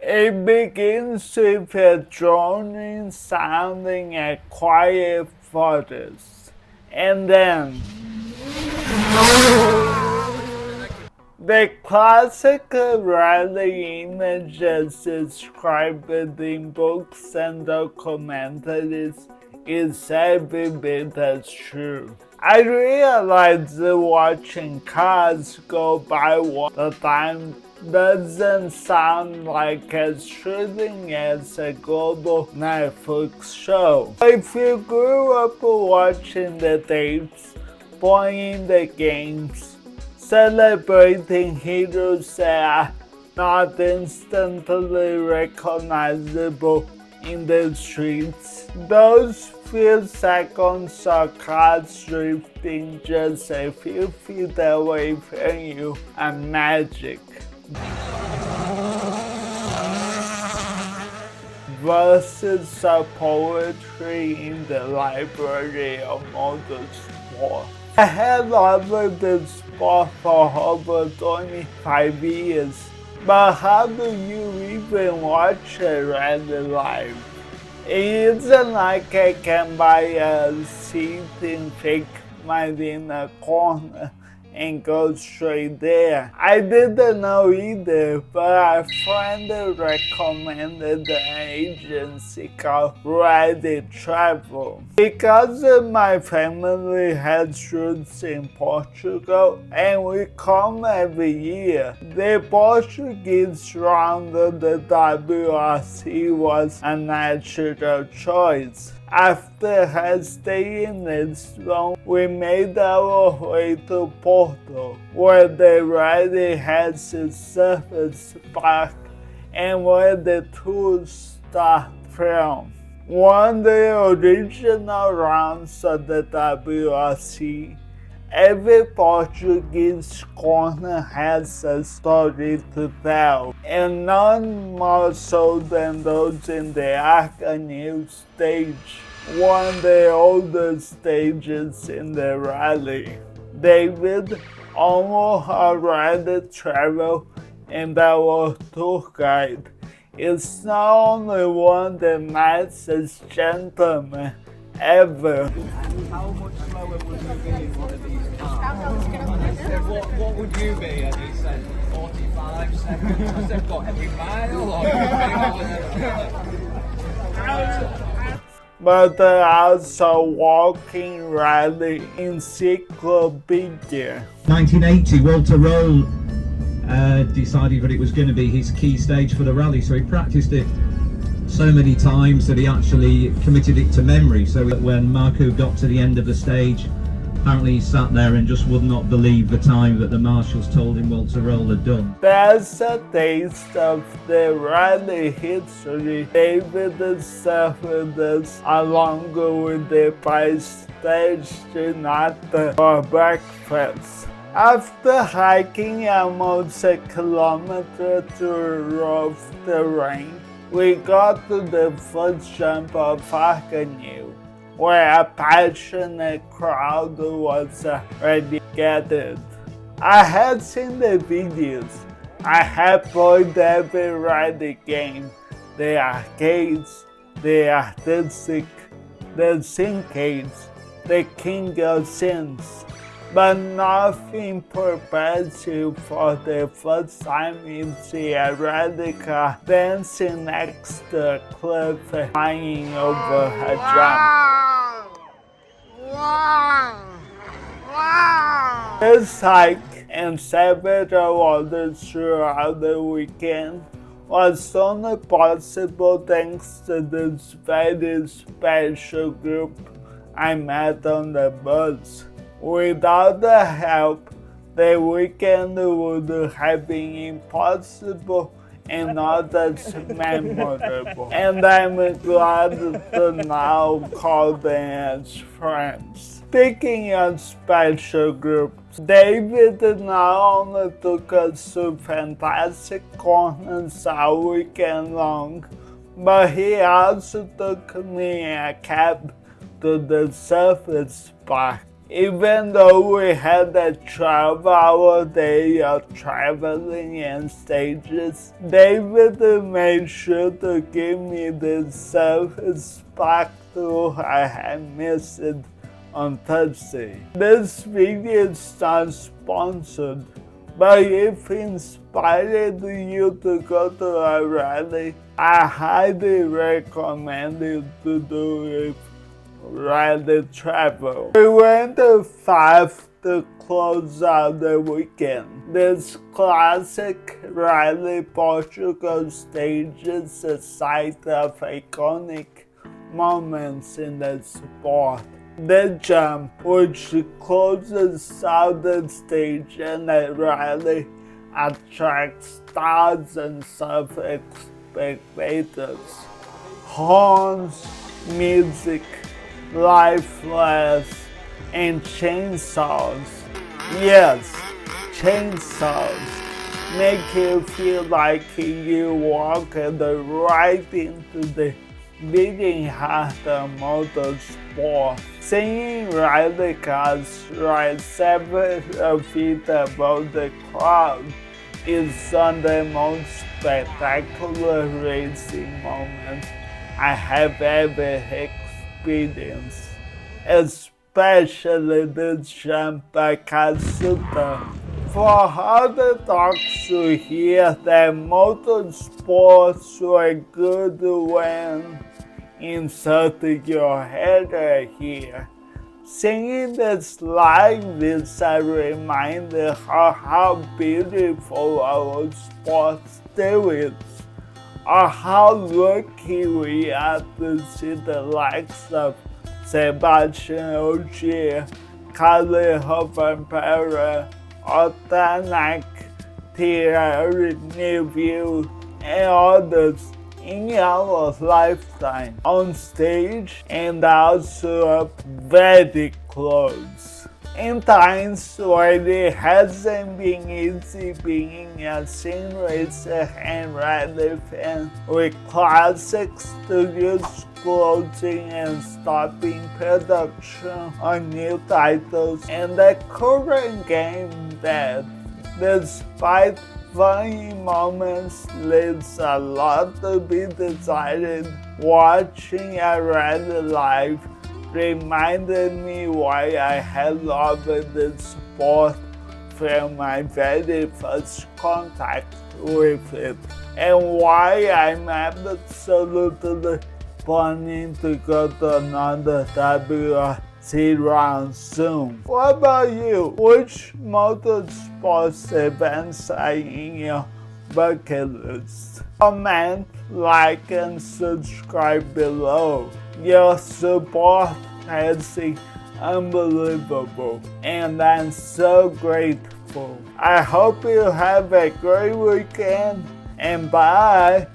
It begins with a droning sounding and quiet photos, and then the classic rally images described in books and documentaries is every bit as true. I realized that watching cars go by all the time doesn't sound like as thrilling as a global Netflix show. If you grew up watching the tapes, playing the games, celebrating heroes that are not instantly recognizable in the streets, those few seconds of cars drifting just a few feet away from you are magic. Verses of poetry in the library of motorsport. I have loved the sport for over 25 years, but how do you even watch a rally live? It isn't like I can buy a seat in fake mud in a corner and go straight there. I didn't know either, but a friend recommended an agency called Ready Travel. Because my family has roots in Portugal and we come every year, the Portuguese round of the WRC was a natural choice. After her stay in Lisbon, we made our way to Porto, where the rally has its surface park and where the tours start from. One of the original rounds of the WRC, every Portuguese corner has a story to tell, and none more so than those in the Arcanil stage, one of the oldest stages in the rally. David, almost already traveled, and our tour guide, is not only one of the nicest gentlemen ever. How much slower would you be in one of these cars? I said, what would you be? And he said, 45 seconds. I said, what, every mile? But also walking rally encyclopedia. 1980, Walter Roll decided that it was going to be his key stage for the rally, so he practiced it so many times that he actually committed it to memory, so that when Marco got to the end of the stage, apparently he sat there and just would not believe the time that the marshals told him Walter Roll had done. That's a taste of the rally history David suffered us along with the backstage nata for breakfast. After hiking almost a kilometer through rough terrain, we got to the first jump of Arcanil, where a passionate crowd was already gathered. I had seen the videos. I had played every rally game, the arcades, the artistic, the syncades, the King of Sins. But nothing prepares you for the first time you see a rally car dancing next to a cliff flying over a jump. This hike and several others throughout the weekend was only possible thanks to this very special group I met on the bus. Without their help, the weekend would have been impossible and not as memorable. And I'm glad to now call them as friends. Speaking of special groups, David not only took us to fantastic corners all weekend long, but he also took me in a cab to the surface park. Even though we had a 12-hour day of traveling and stages, David made sure to give me the self-sparkle I had missed on Palsy. This video is not sponsored, but if it inspired you to go to a rally, I highly recommend you to do it. Rally travel. We went to 5 to close out the weekend. This classic Rally Portugal stage is a site of iconic moments in the sport. The jump, which closes out the stage and the rally, attracts thousands of spectators. Horns, music, live flares, and chainsaws. Yes, chainsaws make you feel like you walk right into the beating heart of motorsport. Seeing rally cars right several feet above the crowd is one of the most spectacular racing moments I have ever experienced, especially the jump by Katsuta. For other talks to hear that motorsports were good when inserting your header here. Seeing this live is a reminder of how beautiful our sport still is, or how lucky we are to see the likes of Sebastian Ogier, Kalle Hovenpera, Otanak, Thierry Neuville, and others in our lifetime, on stage and also up very close. In times where it hasn't been easy being a sim racer and rally fan, with classic studios closing and stopping production on new titles, and the current game that, despite funny moments, leaves a lot to be desired. Watching a rally live reminded me why I had loved this sport from my very first contact with it, and why I'm absolutely planning to go to another WRC round soon. What about you? Which motorsports events are in your bucket list? Comment, like, and subscribe below. Your support has been unbelievable, and I'm so grateful. I hope you have a great weekend, and bye!